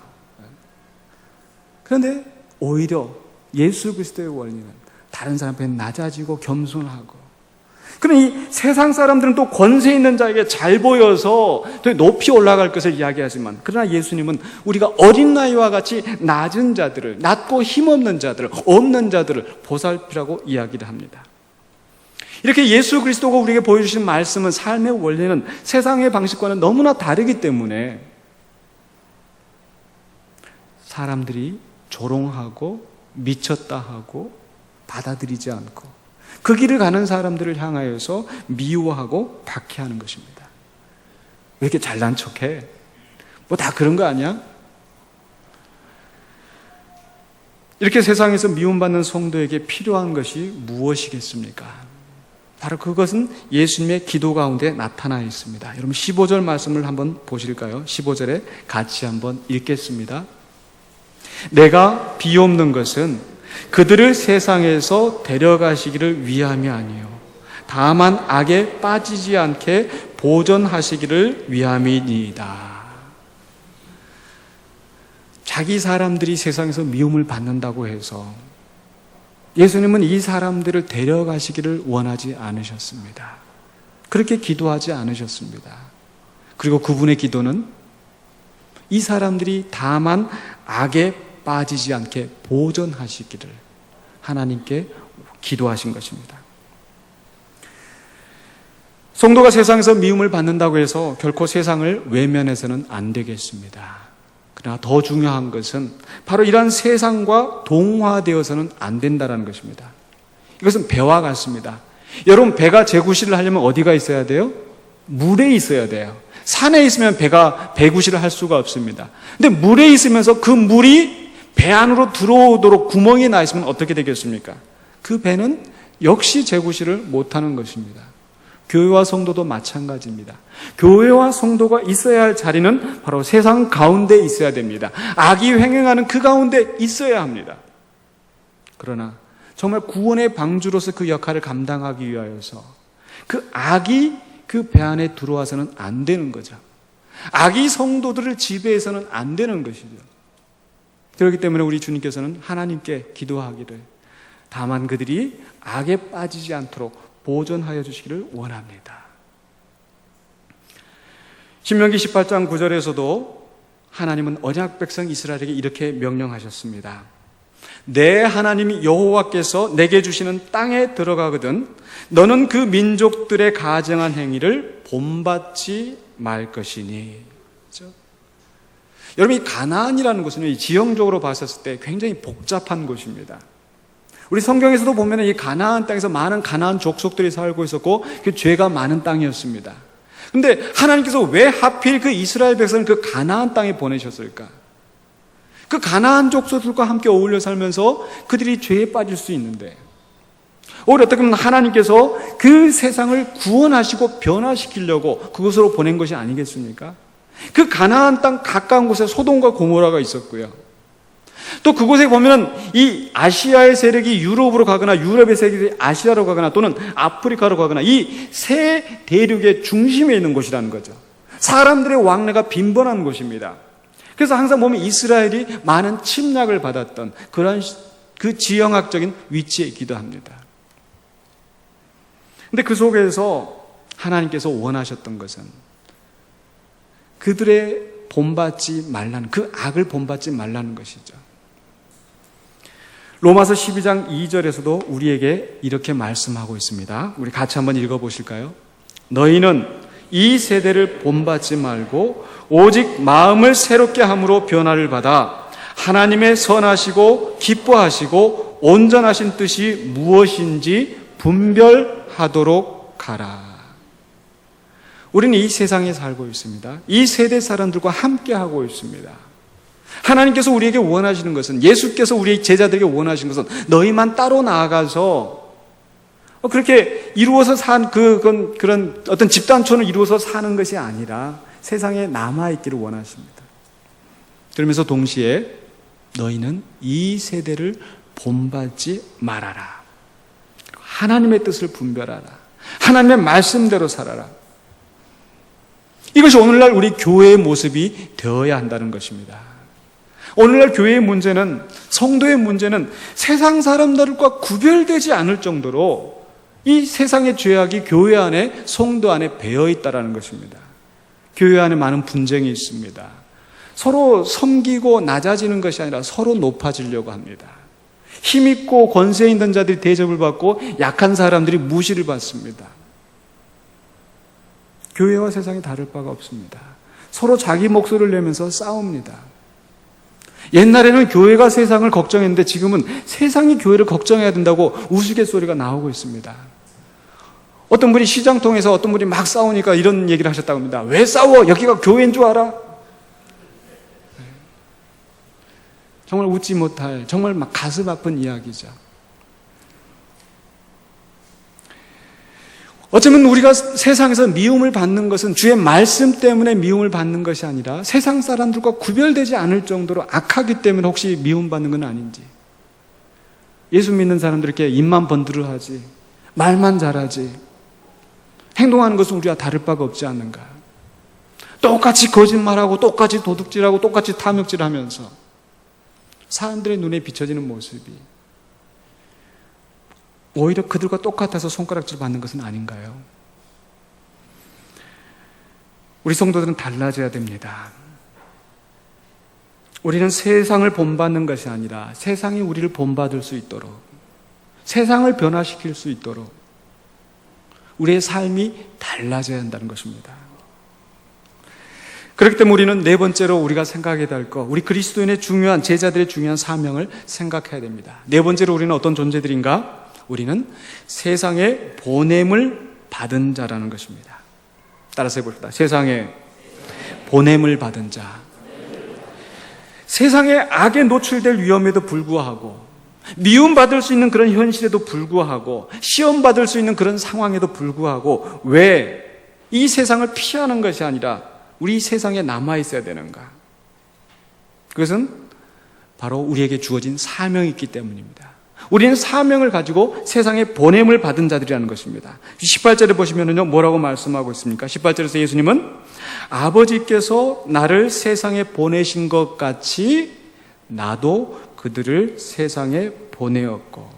그런데 오히려 예수 그리스도의 원리는 다른 사람 앞에 낮아지고 겸손하고, 그럼 이 세상 사람들은 또 권세 있는 자에게 잘 보여서 더 높이 올라갈 것을 이야기하지만, 그러나 예수님은 우리가 어린 나이와 같이 낮은 자들을, 낮고 힘없는 자들을, 없는 자들을 보살피라고 이야기를 합니다. 이렇게 예수 그리스도가 우리에게 보여주신 말씀은, 삶의 원리는 세상의 방식과는 너무나 다르기 때문에 사람들이 조롱하고 미쳤다 하고 받아들이지 않고 그 길을 가는 사람들을 향하여서 미워하고 박해하는 것입니다. 왜 이렇게 잘난 척해? 뭐 다 그런 거 아니야? 이렇게 세상에서 미움받는 성도에게 필요한 것이 무엇이겠습니까? 바로 그것은 예수님의 기도 가운데 나타나 있습니다. 여러분 15절 말씀을 한번 보실까요? 15절에 같이 한번 읽겠습니다. 내가 비옵는 것은 그들을 세상에서 데려가시기를 위함이 아니요 다만 악에 빠지지 않게 보존하시기를 위함이니이다. 자기 사람들이 세상에서 미움을 받는다고 해서 예수님은 이 사람들을 데려가시기를 원하지 않으셨습니다. 그렇게 기도하지 않으셨습니다. 그리고 그분의 기도는 이 사람들이 다만 악에 빠지지 않게 보존하시기를 하나님께 기도하신 것입니다. 성도가 세상에서 미움을 받는다고 해서 결코 세상을 외면해서는 안 되겠습니다. 그러나 더 중요한 것은 바로 이러한 세상과 동화되어서는 안 된다는 것입니다. 이것은 배와 같습니다. 여러분, 배가 제구실을 하려면 어디가 있어야 돼요? 물에 있어야 돼요. 산에 있으면 배가 배구실을 할 수가 없습니다. 근데 물에 있으면서 그 물이 배 안으로 들어오도록 구멍이 나 있으면 어떻게 되겠습니까? 그 배는 역시 제구실을 못하는 것입니다. 교회와 성도도 마찬가지입니다. 교회와 성도가 있어야 할 자리는 바로 세상 가운데 있어야 됩니다. 악이 횡행하는 그 가운데 있어야 합니다. 그러나 정말 구원의 방주로서 그 역할을 감당하기 위하여서 그 악이 그 배 안에 들어와서는 안 되는 거죠. 악이 성도들을 지배해서는 안 되는 것이죠. 그렇기 때문에 우리 주님께서는 하나님께 기도하기를 다만 그들이 악에 빠지지 않도록 보존하여 주시기를 원합니다. 신명기 18장 9절에서도 하나님은 언약 백성 이스라엘에게 이렇게 명령하셨습니다. 내 하나님 여호와께서 내게 주시는 땅에 들어가거든 너는 그 민족들의 가증한 행위를 본받지 말 것이니. 그렇죠? 여러분, 이 가나안이라는 곳은 지형적으로 봤을 때 굉장히 복잡한 곳입니다. 우리 성경에서도 보면 이 가나안 땅에서 많은 가나안 족속들이 살고 있었고 그 죄가 많은 땅이었습니다. 그런데 하나님께서 왜 하필 그 이스라엘 백성을 그 가나안 땅에 보내셨을까? 그 가나안 족속들과 함께 어울려 살면서 그들이 죄에 빠질 수 있는데 오히려 어떻게 보면 하나님께서 그 세상을 구원하시고 변화시키려고 그곳으로 보낸 것이 아니겠습니까? 그 가나안 땅 가까운 곳에 소돔과 고모라가 있었고요. 또 그곳에 보면 이 아시아의 세력이 유럽으로 가거나 유럽의 세력이 아시아로 가거나 또는 아프리카로 가거나 이 세 대륙의 중심에 있는 곳이라는 거죠. 사람들의 왕래가 빈번한 곳입니다. 그래서 항상 보면 이스라엘이 많은 침략을 받았던 그런 그 지형학적인 위치에 있기도 합니다. 근데 그 속에서 하나님께서 원하셨던 것은 그들의 본받지 말라는, 그 악을 본받지 말라는 것이죠. 로마서 12장 2절에서도 우리에게 이렇게 말씀하고 있습니다. 우리 같이 한번 읽어보실까요? 너희는 이 세대를 본받지 말고 오직 마음을 새롭게 함으로 변화를 받아 하나님의 선하시고 기뻐하시고 온전하신 뜻이 무엇인지 분별하도록 가라. 우리는 이 세상에 살고 있습니다. 이 세대 사람들과 함께하고 있습니다. 하나님께서 우리에게 원하시는 것은, 예수께서 우리 제자들에게 원하시는 것은 너희만 따로 나아가서 그렇게 이루어서 그런 어떤 집단촌을 이루어서 사는 것이 아니라 세상에 남아있기를 원하십니다. 그러면서 동시에 너희는 이 세대를 본받지 말아라. 하나님의 뜻을 분별하라. 하나님의 말씀대로 살아라. 이것이 오늘날 우리 교회의 모습이 되어야 한다는 것입니다. 오늘날 교회의 문제는, 성도의 문제는 세상 사람들과 구별되지 않을 정도로 이 세상의 죄악이 교회 안에, 성도 안에 배어 있다는 것입니다. 교회 안에 많은 분쟁이 있습니다. 서로 섬기고 낮아지는 것이 아니라 서로 높아지려고 합니다. 힘있고 권세 있는 자들이 대접을 받고 약한 사람들이 무시를 받습니다. 교회와 세상이 다를 바가 없습니다. 서로 자기 목소리를 내면서 싸웁니다. 옛날에는 교회가 세상을 걱정했는데 지금은 세상이 교회를 걱정해야 된다고 우스갯소리가 나오고 있습니다. 어떤 분이 시장통에서 어떤 분이 막 싸우니까 이런 얘기를 하셨다고 합니다. 왜 싸워? 여기가 교회인 줄 알아? 정말 웃지 못할, 정말 막 가슴 아픈 이야기죠. 어쩌면 우리가 세상에서 미움을 받는 것은 주의 말씀 때문에 미움을 받는 것이 아니라 세상 사람들과 구별되지 않을 정도로 악하기 때문에 혹시 미움받는 건 아닌지. 예수 믿는 사람들에게 입만 번드르하지, 말만 잘하지, 행동하는 것은 우리와 다를 바가 없지 않는가. 똑같이 거짓말하고 똑같이 도둑질하고 똑같이 탐욕질하면서 사람들의 눈에 비춰지는 모습이 오히려 그들과 똑같아서 손가락질 받는 것은 아닌가요? 우리 성도들은 달라져야 됩니다. 우리는 세상을 본받는 것이 아니라 세상이 우리를 본받을 수 있도록, 세상을 변화시킬 수 있도록 우리의 삶이 달라져야 한다는 것입니다. 그렇기 때문에 우리는 네 번째로 우리가 생각해야 될 것, 우리 그리스도인의 중요한, 제자들의 중요한 사명을 생각해야 됩니다. 네 번째로 우리는 어떤 존재들인가? 우리는 세상의 보냄을 받은 자라는 것입니다. 따라서 해봅시다. 세상에 보냄을 받은 자. 세상의 악에 노출될 위험에도 불구하고, 미움받을 수 있는 그런 현실에도 불구하고, 시험받을 수 있는 그런 상황에도 불구하고, 왜 이 세상을 피하는 것이 아니라 우리 세상에 남아있어야 되는가? 그것은 바로 우리에게 주어진 사명이 있기 때문입니다. 우리는 사명을 가지고 세상에 보냄을 받은 자들이라는 것입니다. 18절에 보시면요, 뭐라고 말씀하고 있습니까? 18절에서 예수님은 아버지께서 나를 세상에 보내신 것 같이 나도 그들을 세상에 보내었고,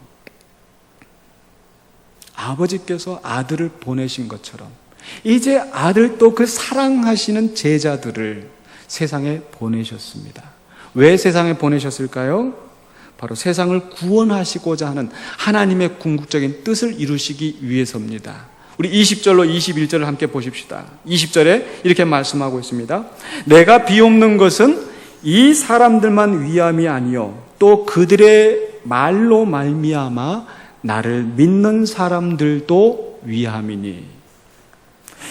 아버지께서 아들을 보내신 것처럼 이제 아들도 그 사랑하시는 제자들을 세상에 보내셨습니다. 왜 세상에 보내셨을까요? 바로 세상을 구원하시고자 하는 하나님의 궁극적인 뜻을 이루시기 위해서입니다. 우리 20절로 21절을 함께 보십시다. 20절에 이렇게 말씀하고 있습니다. 내가 비옵는 것은 이 사람들만 위함이 아니요 또 그들의 말로 말미암아 나를 믿는 사람들도 위함이니.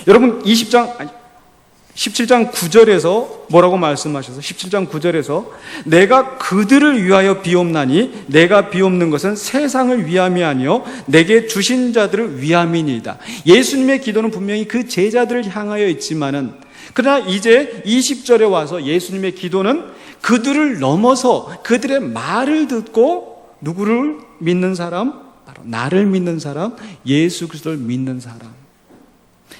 여러분 17장 9절에서 뭐라고 말씀하셔서 17장 9절에서 내가 그들을 위하여 비옵나니 내가 비옵는 것은 세상을 위함이 아니요 내게 주신 자들을 위함이니이다. 예수님의 기도는 분명히 그 제자들을 향하여 있지만은, 그러나 이제 20절에 와서 예수님의 기도는 그들을 넘어서 그들의 말을 듣고 누구를 믿는 사람? 바로 나를 믿는 사람, 예수 그리스도를 믿는 사람.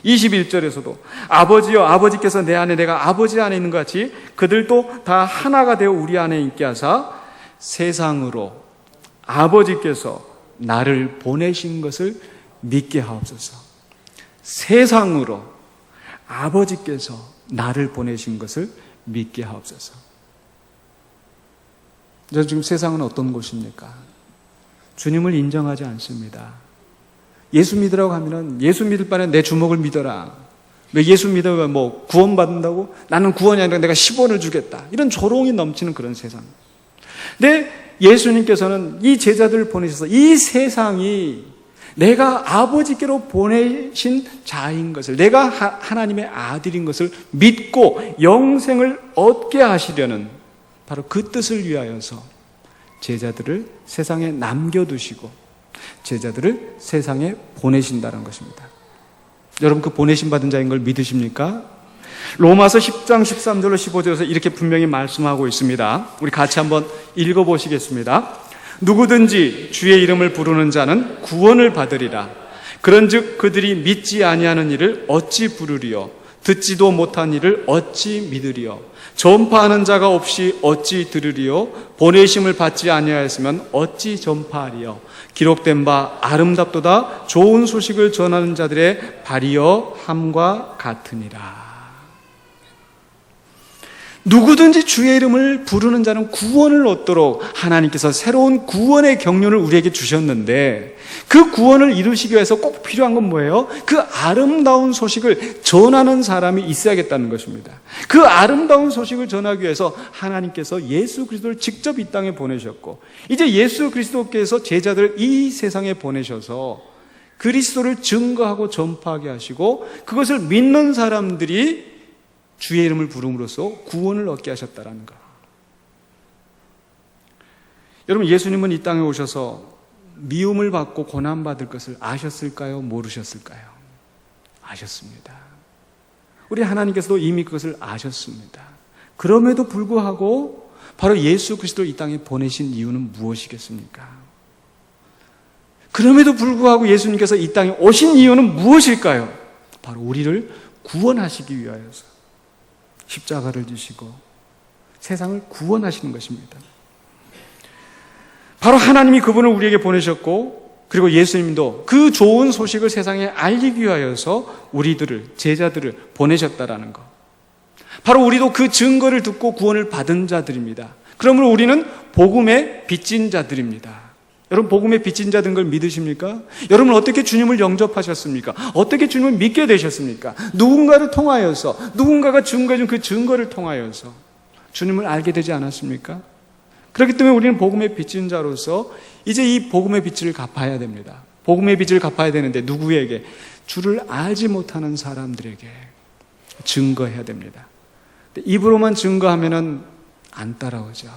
21절에서도 아버지여 아버지께서 내 안에 내가 아버지 안에 있는 것 같이 그들도 다 하나가 되어 우리 안에 있게 하사 세상으로 아버지께서 나를 보내신 것을 믿게 하옵소서. 세상으로 아버지께서 나를 보내신 것을 믿게 하옵소서. 지금 세상은 어떤 곳입니까? 주님을 인정하지 않습니다. 예수 믿으라고 하면은 예수 믿을 바에 내 주먹을 믿어라. 왜 예수 믿으면 뭐 구원받는다고? 나는 구원이 아니라 내가 10원을 주겠다. 이런 조롱이 넘치는 그런 세상. 근데 예수님께서는 이 제자들을 보내셔서 이 세상이 내가 아버지께로 보내신 자인 것을, 내가 하나님의 아들인 것을 믿고 영생을 얻게 하시려는 바로 그 뜻을 위하여서 제자들을 세상에 남겨두시고 제자들을 세상에 보내신다는 것입니다. 여러분 그 보내신 받은 자인 걸 믿으십니까? 로마서 10장 13절로 15절에서 이렇게 분명히 말씀하고 있습니다. 우리 같이 한번 읽어보시겠습니다. 누구든지 주의 이름을 부르는 자는 구원을 받으리라. 그런즉 그들이 믿지 아니하는 이를 어찌 부르리요? 듣지도 못한 이를 어찌 믿으리요? 전파하는 자가 없이 어찌 들으리요? 보내심을 받지 아니하였으면 어찌 전파하리요? 기록된 바 아름답도다 좋은 소식을 전하는 자들의 발이여 함과 같으니라. 누구든지 주의 이름을 부르는 자는 구원을 얻도록 하나님께서 새로운 구원의 경륜을 우리에게 주셨는데, 그 구원을 이루시기 위해서 꼭 필요한 건 뭐예요? 그 아름다운 소식을 전하는 사람이 있어야겠다는 것입니다. 그 아름다운 소식을 전하기 위해서 하나님께서 예수 그리스도를 직접 이 땅에 보내셨고, 이제 예수 그리스도께서 제자들을 이 세상에 보내셔서 그리스도를 증거하고 전파하게 하시고, 그것을 믿는 사람들이 주의 이름을 부름으로써 구원을 얻게 하셨다는 것. 여러분 예수님은 이 땅에 오셔서 미움을 받고 고난받을 것을 아셨을까요? 모르셨을까요? 아셨습니다. 우리 하나님께서도 이미 그것을 아셨습니다. 그럼에도 불구하고 바로 예수 그리스도를 이 땅에 보내신 이유는 무엇이겠습니까? 그럼에도 불구하고 예수님께서 이 땅에 오신 이유는 무엇일까요? 바로 우리를 구원하시기 위하여서 십자가를 지시고 세상을 구원하시는 것입니다. 바로 하나님이 그분을 우리에게 보내셨고, 그리고 예수님도 그 좋은 소식을 세상에 알리기 위하여서 우리들을, 제자들을 보내셨다라는 것. 바로 우리도 그 증거를 듣고 구원을 받은 자들입니다. 그러므로 우리는 복음에 빚진 자들입니다. 여러분, 복음에 빚진 자된 걸 믿으십니까? 여러분, 어떻게 주님을 영접하셨습니까? 어떻게 주님을 믿게 되셨습니까? 누군가를 통하여서, 누군가가 증거해준 그 증거를 통하여서 주님을 알게 되지 않았습니까? 그렇기 때문에 우리는 복음의 빚진 자로서 이제 이 복음의 빚을 갚아야 됩니다. 복음의 빚을 갚아야 되는데 누구에게? 주를 알지 못하는 사람들에게 증거해야 됩니다. 입으로만 증거하면은 안 따라오죠.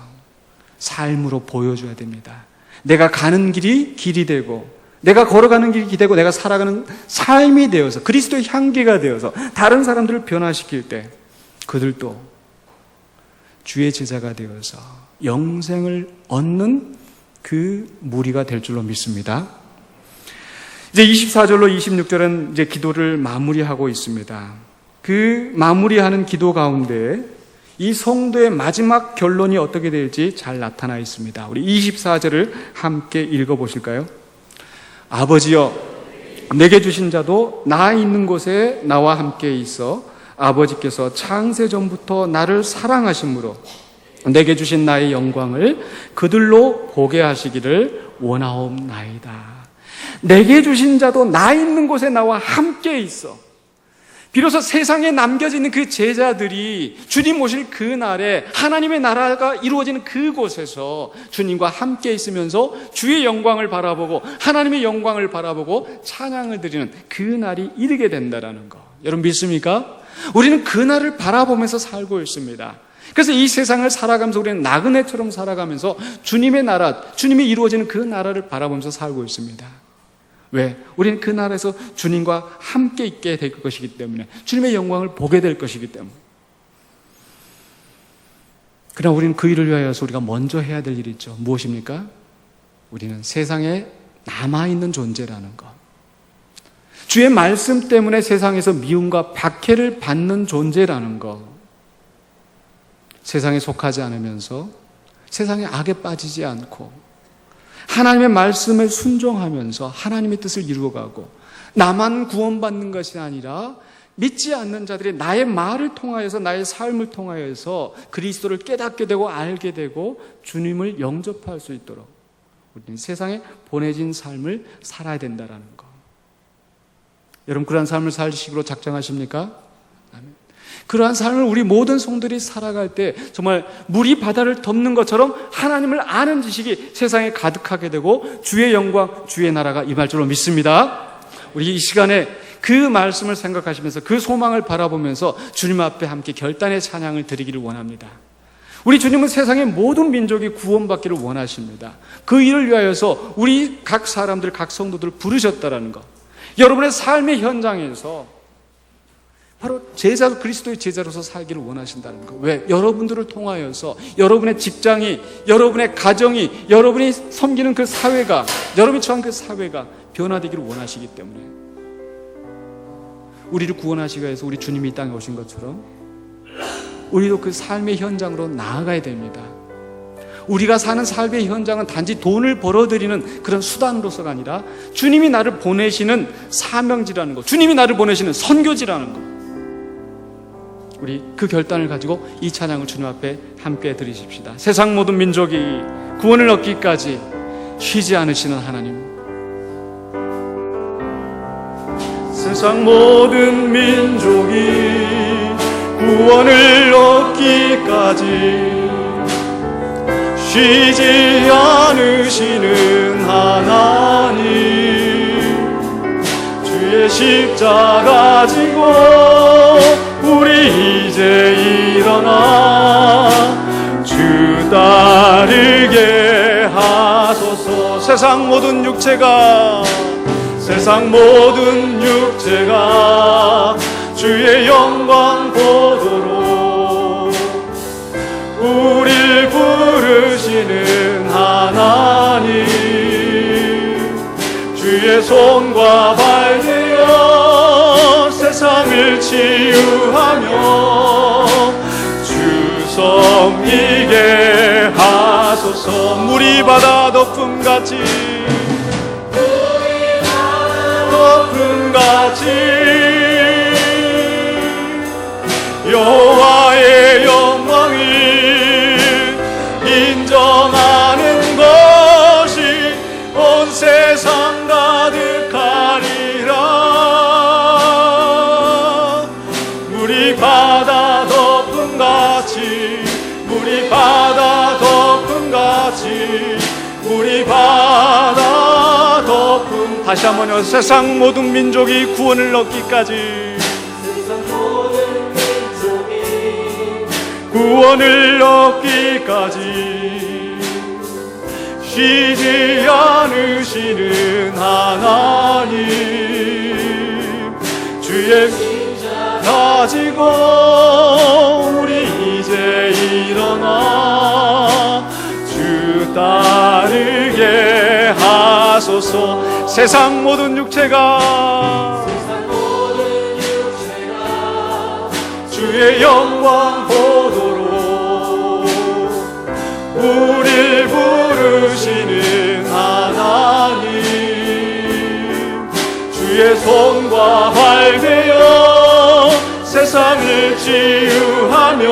삶으로 보여줘야 됩니다. 내가 가는 길이 길이 되고, 내가 걸어가는 길이 되고, 내가 살아가는 삶이 되어서, 그리스도의 향기가 되어서 다른 사람들을 변화시킬 때 그들도 주의 제자가 되어서 영생을 얻는 그 무리가 될 줄로 믿습니다. 이제 24절로 26절은 이제 기도를 마무리하고 있습니다. 그 마무리하는 기도 가운데 이 성도의 마지막 결론이 어떻게 될지 잘 나타나 있습니다. 우리 24절을 함께 읽어보실까요? 아버지여, 내게 주신 자도 나 있는 곳에 나와 함께 있어 아버지께서 창세 전부터 나를 사랑하심으로 내게 주신 나의 영광을 그들로 보게 하시기를 원하옵나이다. 내게 주신 자도 나 있는 곳에 나와 함께 있어. 비로소 세상에 남겨져 있는 그 제자들이 주님 오실 그 날에 하나님의 나라가 이루어지는 그곳에서 주님과 함께 있으면서 주의 영광을 바라보고 하나님의 영광을 바라보고 찬양을 드리는 그 날이 이르게 된다는 거, 여러분 믿습니까? 우리는 그 날을 바라보면서 살고 있습니다. 그래서 이 세상을 살아가면서 우리는 나그네처럼 살아가면서 주님의 나라, 주님이 이루어지는 그 나라를 바라보면서 살고 있습니다. 왜? 우리는 그 나라에서 주님과 함께 있게 될 것이기 때문에, 주님의 영광을 보게 될 것이기 때문에. 그러나 우리는 그 일을 위하여서 우리가 먼저 해야 될 일이 있죠. 무엇입니까? 우리는 세상에 남아있는 존재라는 것. 주의 말씀 때문에 세상에서 미움과 박해를 받는 존재라는 것. 세상에 속하지 않으면서 세상의 악에 빠지지 않고 하나님의 말씀에 순종하면서 하나님의 뜻을 이루어가고, 나만 구원받는 것이 아니라 믿지 않는 자들이 나의 말을 통하여서, 나의 삶을 통하여서 그리스도를 깨닫게 되고 알게 되고 주님을 영접할 수 있도록 우리는 세상에 보내진 삶을 살아야 된다는 거. 여러분, 그러한 삶을 살시기로 작정하십니까? 그러한 삶을 우리 모든 성들이 살아갈 때 정말 물이 바다를 덮는 것처럼 하나님을 아는 지식이 세상에 가득하게 되고 주의 영광, 주의 나라가 임할 줄로 믿습니다. 우리 이 시간에 그 말씀을 생각하시면서 그 소망을 바라보면서 주님 앞에 함께 결단의 찬양을 드리기를 원합니다. 우리 주님은 세상의 모든 민족이 구원받기를 원하십니다. 그 일을 위하여서 우리 각 사람들, 각 성도들을 부르셨다라는 것. 여러분의 삶의 현장에서 바로 제자, 그리스도의 제자로서 살기를 원하신다는 거. 왜? 여러분들을 통하여서 여러분의 직장이, 여러분의 가정이, 여러분이 섬기는 그 사회가, 여러분이 처한 그 사회가 변화되기를 원하시기 때문에. 우리를 구원하시기 위해서 우리 주님이 이 땅에 오신 것처럼 우리도 그 삶의 현장으로 나아가야 됩니다. 우리가 사는 삶의 현장은 단지 돈을 벌어들이는 그런 수단으로서가 아니라 주님이 나를 보내시는 사명지라는 것, 주님이 나를 보내시는 선교지라는 것. 우리 그 결단을 가지고 이 찬양을 주님 앞에 함께 드리십시다. 세상 모든 민족이 구원을 얻기까지 쉬지 않으시는 하나님, 세상 모든 민족이 구원을 얻기까지 쉬지 않으시는 하나님, 주의 십자가 지고 우리 이제 일어나 주 따르게 하소서. 세상 모든 육체가 주의 영광 보도록 우릴 부르시는 하나님, 주의 손과 발 되어 세상을 치유하며 주 섬기게 하소서. 물이 바다 덮음같이 다시 한번요. 세상 모든 민족이 구원을 얻기까지, 구원을 얻기까지 쉬지 않으시는 하나님, 주의 핑자 가지고 우리 이제 일어나 주 따르게 하소서. 세상 모든 육체가 주의 영광 보도록 우릴 부르시는 하나님, 주의 손과 발 되어 세상을 치유하며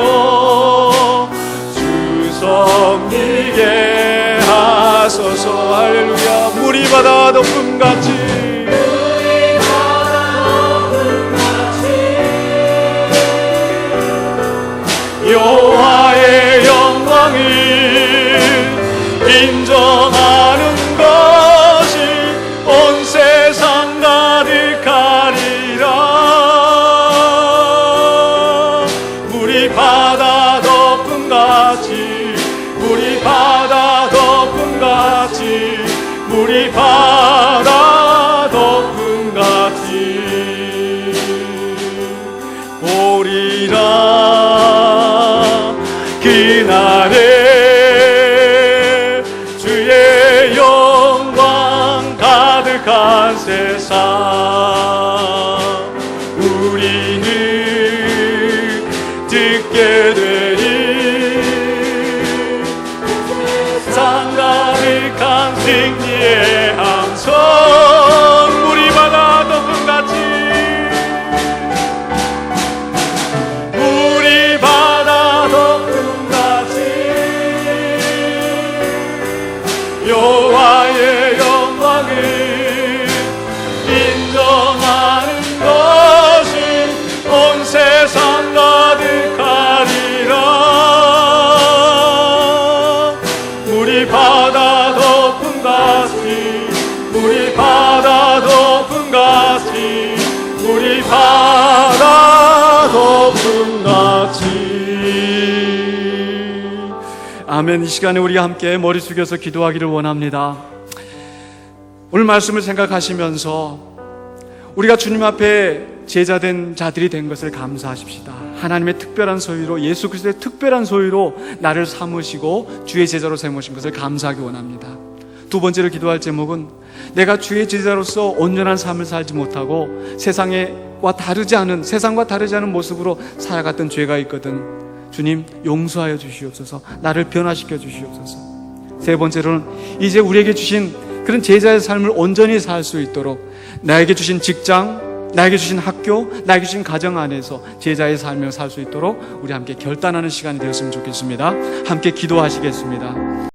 주 섬기게 하소서. 할렐루야. 물이 바다 덮음같이 여호와의 영광을 인정하는 것이 온 세상 가득하리라. 물이 바다 덮음같이, 물이 바다 덮음같이, 물이 바다 덮음같이 보리라. 그날에 주의 영광 가득한 세상, 우리는 듣게 되리 세상 가득한 승리의 함성. 물이 바다 덮음같이, 물이 바다 덮음같이 여호와의 영광을 인정하는 것이 온 세상 가득하리라. 물이 바다 덮음같이, 물이 바다 덮음같이, 물이 바다 덮음같이. 아멘. 이 시간에 우리가 함께 머리 숙여서 기도하기를 원합니다. 오늘 말씀을 생각하시면서 우리가 주님 앞에 제자된 자들이 된 것을 감사하십시다. 하나님의 특별한 소유로, 예수 그리스도의 특별한 소유로 나를 삼으시고 주의 제자로 삼으신 것을 감사하기 원합니다. 두 번째로 기도할 제목은 내가 주의 제자로서 온전한 삶을 살지 못하고 세상과 다르지 않은 모습으로 살아갔던 죄가 있거든. 주님 용서하여 주시옵소서. 나를 변화시켜 주시옵소서. 세 번째로는 이제 우리에게 주신 그런 제자의 삶을 온전히 살 수 있도록 나에게 주신 직장, 나에게 주신 학교, 나에게 주신 가정 안에서 제자의 삶을 살 수 있도록 우리 함께 결단하는 시간이 되었으면 좋겠습니다. 함께 기도하시겠습니다.